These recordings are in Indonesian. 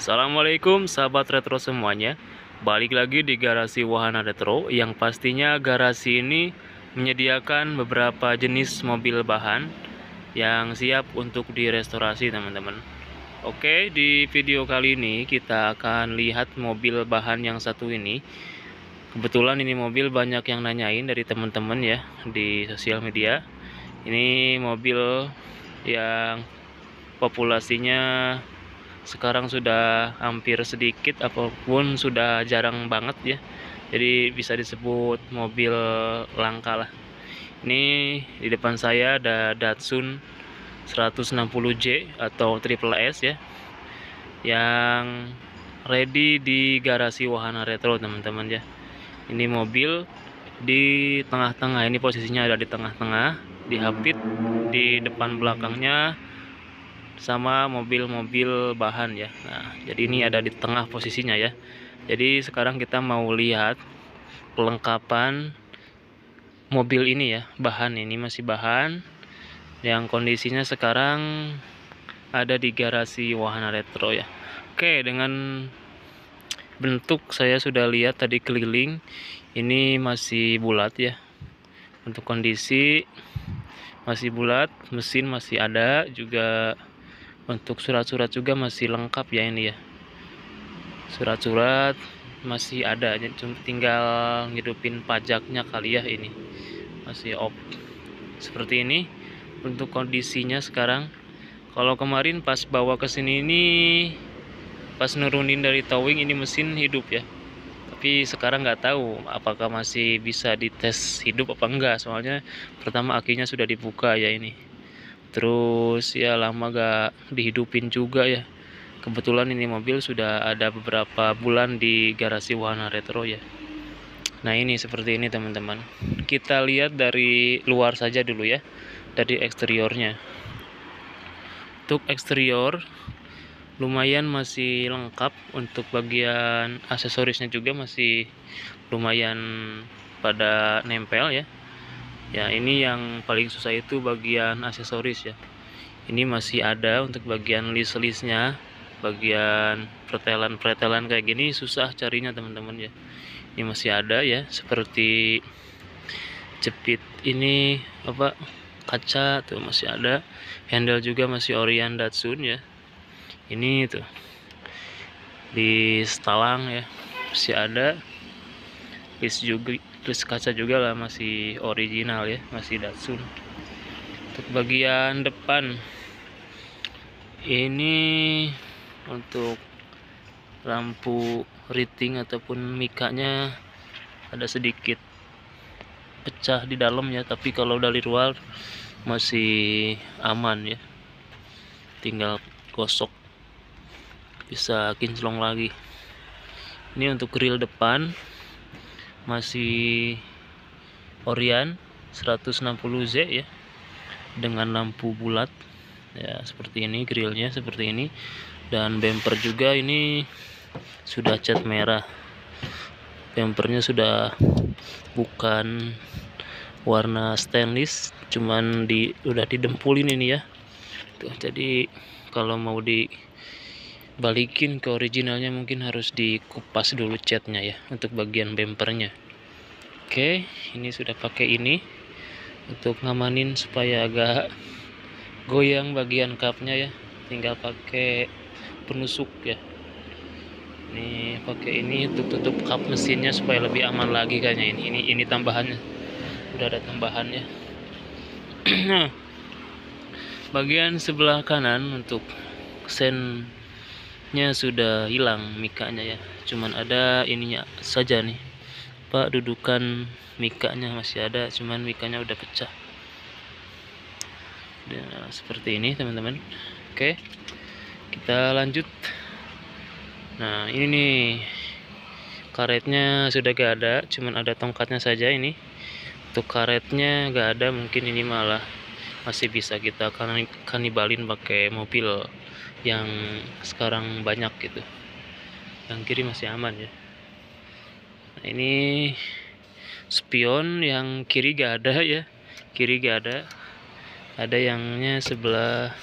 Assalamualaikum sahabat retro semuanya. Balik lagi di garasi Wahana Retro, yang pastinya garasi ini menyediakan beberapa jenis mobil bahan yang siap untuk direstorasi teman-teman. Oke, di video kali ini kita akan lihat mobil bahan yang satu ini. Kebetulan ini mobil banyak yang nanyain dari teman-teman ya di sosial media. Ini mobil yang populasinya sekarang sudah hampir sedikit apapun sudah jarang banget ya, jadi bisa disebut mobil langka lah. Ini di depan saya ada Datsun 160J atau Triple S ya, yang ready di garasi Wahana Retro teman-teman ya. Ini mobil di tengah-tengah, ini posisinya ada di tengah-tengah, dihapit di depan belakangnya sama mobil-mobil bahan ya. Nah, jadi ini ada di tengah posisinya ya. Jadi sekarang kita mau lihat kelengkapan mobil ini ya. Bahan ini masih bahan yang kondisinya sekarang ada di garasi Wahana Retro ya. Oke, dengan bentuk saya sudah lihat tadi keliling, ini masih bulat ya. Untuk kondisi masih bulat, mesin masih ada juga. Untuk surat-surat juga masih lengkap ya ini ya. Surat-surat masih ada, tinggal ngidupin pajaknya kali ya, ini masih off. Seperti ini untuk kondisinya sekarang. Kalau kemarin pas bawa ke sini ini, pas nurunin dari towing, ini mesin hidup ya. Tapi sekarang nggak tahu apakah masih bisa dites hidup apa enggak. Soalnya pertama akinya sudah dibuka ya ini. Terus ya lama gak dihidupin juga ya. Kebetulan ini mobil sudah ada beberapa bulan di garasi Wahana Retro ya. Nah ini seperti ini teman-teman. Kita lihat dari luar saja dulu ya, dari eksteriornya. Untuk eksterior lumayan masih lengkap. Untuk bagian aksesorisnya juga masih lumayan pada nempel ya. Ya ini yang paling susah itu bagian aksesoris ya. Ini masih ada untuk bagian list-listnya, bagian pretelan kayak gini susah carinya teman-teman ya. Ini masih ada ya, seperti jepit ini apa, kaca tuh masih ada. Handle juga masih Orion Datsun ya. Ini tuh di talang ya masih ada. List kaca juga lah masih original ya, masih Datsun. Untuk bagian depan ini untuk lampu riting ataupun mikanya ada sedikit pecah di dalam ya, tapi kalau dari luar masih aman ya, tinggal gosok bisa kinclong lagi. Ini untuk grill depan masih Orion 160Z ya, dengan lampu bulat ya, seperti ini grillnya seperti ini. Dan bumper juga ini sudah cat merah, bumpernya sudah bukan warna stainless, cuman udah didempulin ini ya tuh. Jadi kalau mau dibalikin ke originalnya mungkin harus dikupas dulu catnya ya untuk bagian bumpernya. Oke, ini sudah pakai ini untuk ngamanin supaya agak goyang bagian kapnya ya, tinggal pakai penusuk ya. Ini pakai ini untuk tutup kap mesinnya supaya lebih aman lagi kayaknya. Ini tambahannya, udah ada tambahannya. Nah, bagian sebelah kanan untuk sennya sudah hilang mikanya ya, cuman ada ininya saja nih Pak, dudukan mikanya masih ada, cuman mikanya udah pecah. Nah, seperti ini teman-teman. Oke, kita lanjut. Nah ini nih, karetnya sudah gak ada, cuman ada tongkatnya saja. Ini untuk karetnya gak ada, mungkin ini malah masih bisa kita kanibalin pakai mobil yang sekarang banyak gitu. Yang kiri masih aman ya. Nah ini spion yang kiri gak ada ya, kiri gak ada yangnya sebelah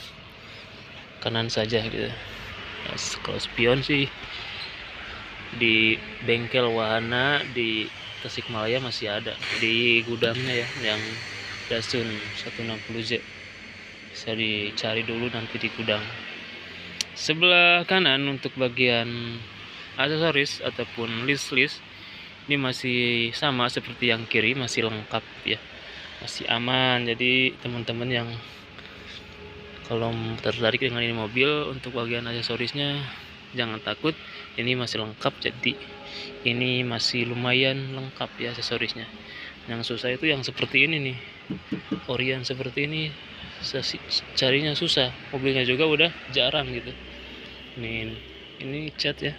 kanan saja gitu. Nah, kalau spion sih di bengkel wahana di Tasikmalaya masih ada di gudangnya ya, yang Datsun 160Z. Bisa dicari dulu nanti di gudang. Sebelah kanan untuk bagian aksesoris ataupun list-list ini masih sama seperti yang kiri, masih lengkap ya, masih aman. Jadi teman-teman yang kalau tertarik dengan ini mobil, untuk bagian aksesorisnya jangan takut, ini masih lengkap. Jadi ini masih lumayan lengkap ya aksesorisnya. Yang susah itu yang seperti ini nih, Orion seperti ini carinya susah, mobilnya juga udah jarang gitu. Ini cat ya,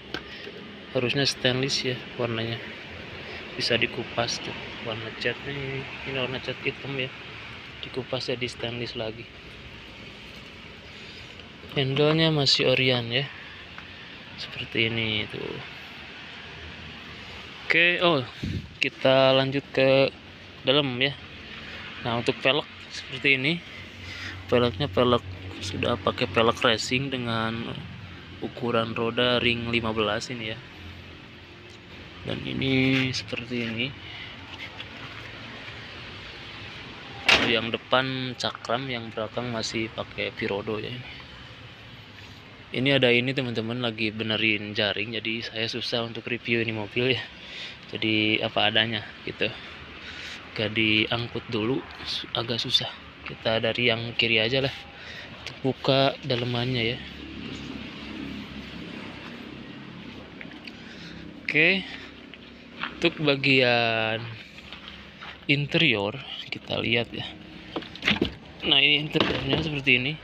harusnya stainless ya warnanya, bisa dikupas tuh warna catnya. Ini warna cat hitam ya, dikupas jadi stainless lagi. Handle-nya masih Orion ya, seperti ini tuh. Oke, kita lanjut ke dalam ya. Nah, untuk pelek seperti ini, peleknya pelek sudah pakai pelek racing dengan ukuran roda ring 15 ini ya. Dan ini seperti ini. Yang depan cakram, yang belakang masih pakai Virodo ya. Ini ada ini teman-teman, lagi benerin jaring, jadi saya susah untuk review ini mobil ya. Jadi apa adanya gitu. Gak diangkut dulu, agak susah. Kita dari yang kiri aja lah, untuk buka dalemannya ya. Oke, untuk bagian interior kita lihat ya. Nah, ini interiornya seperti ini,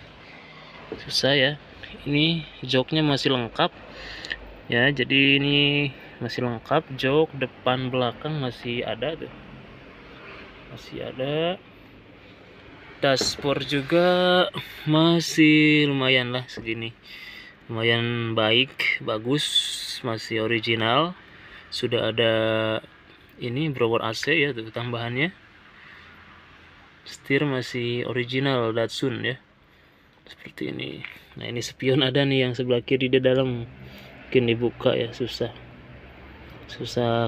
susah ya. Ini joknya masih lengkap ya, jadi ini masih lengkap, jok depan belakang masih ada tuh, masih ada. Dashboard juga masih lumayan lah segini, lumayan baik, bagus, masih original. Sudah ada ini blower AC ya tuh tambahannya. Setir masih original Datsun ya, seperti ini. Nah, ini spion ada nih yang sebelah kiri di dalam, mungkin dibuka ya susah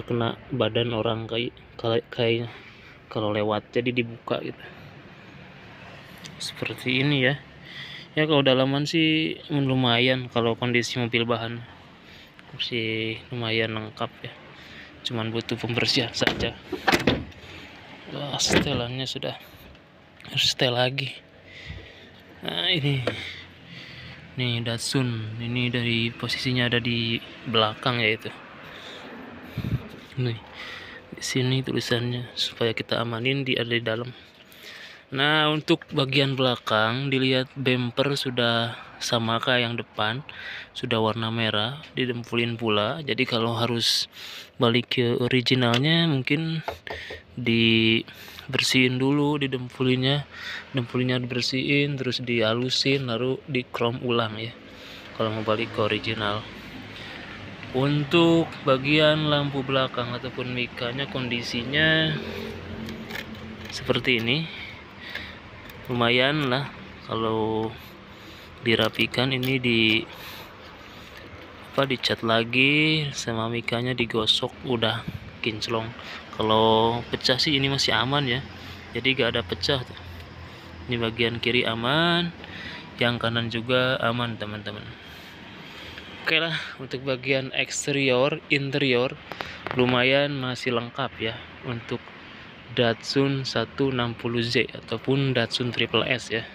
kena badan orang kayaknya kalau lewat, jadi dibuka gitu. Seperti ini ya. Ya kalau dalaman sih lumayan, kalau kondisi mobil bahan masih lumayan lengkap ya, cuman butuh pembersihan saja. Wah, setelannya sudah harus setel lagi. Nah, ini Datsun, ini dari posisinya ada di belakang ya itu. Nih, di sini tulisannya supaya kita amanin ada di dalam. Nah, untuk bagian belakang dilihat bumper sudah sama kayak yang depan, sudah warna merah, didempulin pula. Jadi kalau harus balik ke originalnya mungkin dibersihin dulu, dempulinya dibersihin, terus dihalusin, lalu di chrome ulang ya kalau mau balik ke original. Untuk bagian lampu belakang ataupun mikanya kondisinya seperti ini, lumayan lah kalau dirapikan. Ini dicat lagi, sama mikanya digosok, udah kinclong. Kalau pecah sih ini masih aman ya, jadi gak ada pecah tuh. Ini bagian kiri aman, yang kanan juga aman teman-teman. Oke lah, untuk bagian eksterior, interior lumayan masih lengkap ya untuk Datsun 160Z ataupun Datsun Triple S ya.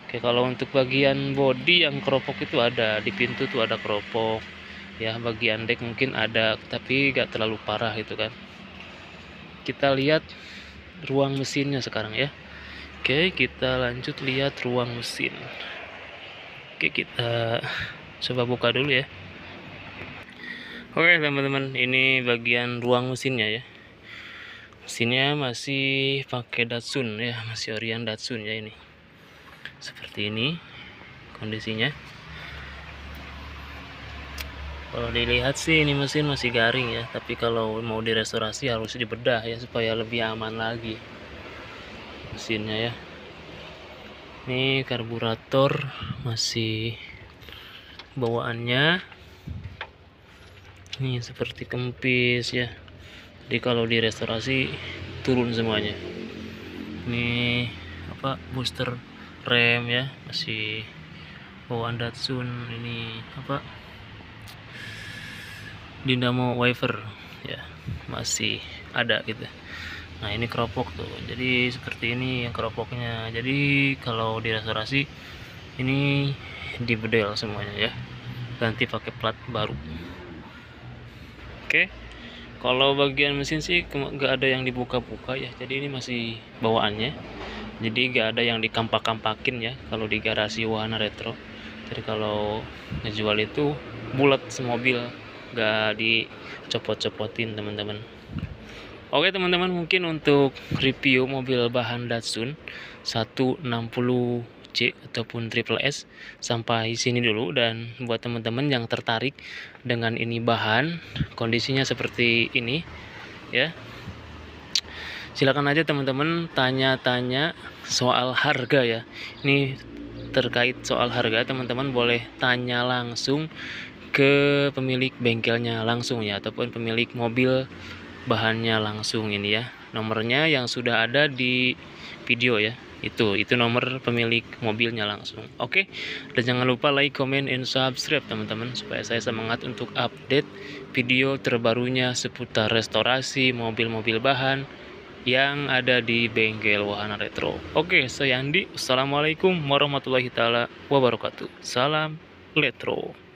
Oke, kalau untuk bagian bodi yang keropok itu ada di pintu tuh, ada keropok ya. Bagian dek mungkin ada, tapi gak terlalu parah itu kan. Kita lihat ruang mesinnya sekarang ya. Oke, kita lanjut lihat ruang mesin. Oke, kita coba buka dulu ya. Oke teman-teman, ini bagian ruang mesinnya ya. Mesinnya masih pakai Datsun ya, masih Orion Datsun ya. Ini seperti ini kondisinya. Kalau dilihat sih ini mesin masih garing ya, tapi kalau mau direstorasi harus dibedah ya supaya lebih aman lagi mesinnya ya. Ini karburator masih bawaannya. Ini seperti kempis ya. Jadi kalau direstorasi turun semuanya. Ini apa, booster rem ya, masih bawaan Datsun. Ini apa, dynamo wiper ya, masih ada gitu. Nah ini keropok tuh, jadi seperti ini yang keropoknya. Jadi kalau direstorasi ini dibedel semuanya ya, ganti pakai plat baru. Oke, kalau bagian mesin sih nggak ada yang dibuka-buka ya, jadi ini masih bawaannya. Jadi nggak ada yang dikampak-kampakin ya kalau di garasi Wahana Retro. Jadi kalau ngejual itu bulat semobil, nggak dicopot-copotin teman-teman. Oke teman-teman, mungkin untuk review mobil bahan Datsun 160C ataupun Triple S sampai sini dulu. Dan buat teman-teman yang tertarik dengan ini bahan, kondisinya seperti ini ya, silakan aja teman-teman tanya-tanya soal harga ya. Ini terkait soal harga, teman-teman boleh tanya langsung ke pemilik bengkelnya langsung ya, ataupun pemilik mobil bahannya langsung. Ini ya nomornya yang sudah ada di video ya, itu nomor pemilik mobilnya langsung. Oke, dan jangan lupa like, comment, and subscribe teman-teman, supaya saya semangat untuk update video terbarunya seputar restorasi mobil-mobil bahan yang ada di bengkel Wahana Retro. Oke, saya Andi. Assalamualaikum warahmatullahi taala wabarakatuh. Salam Retro.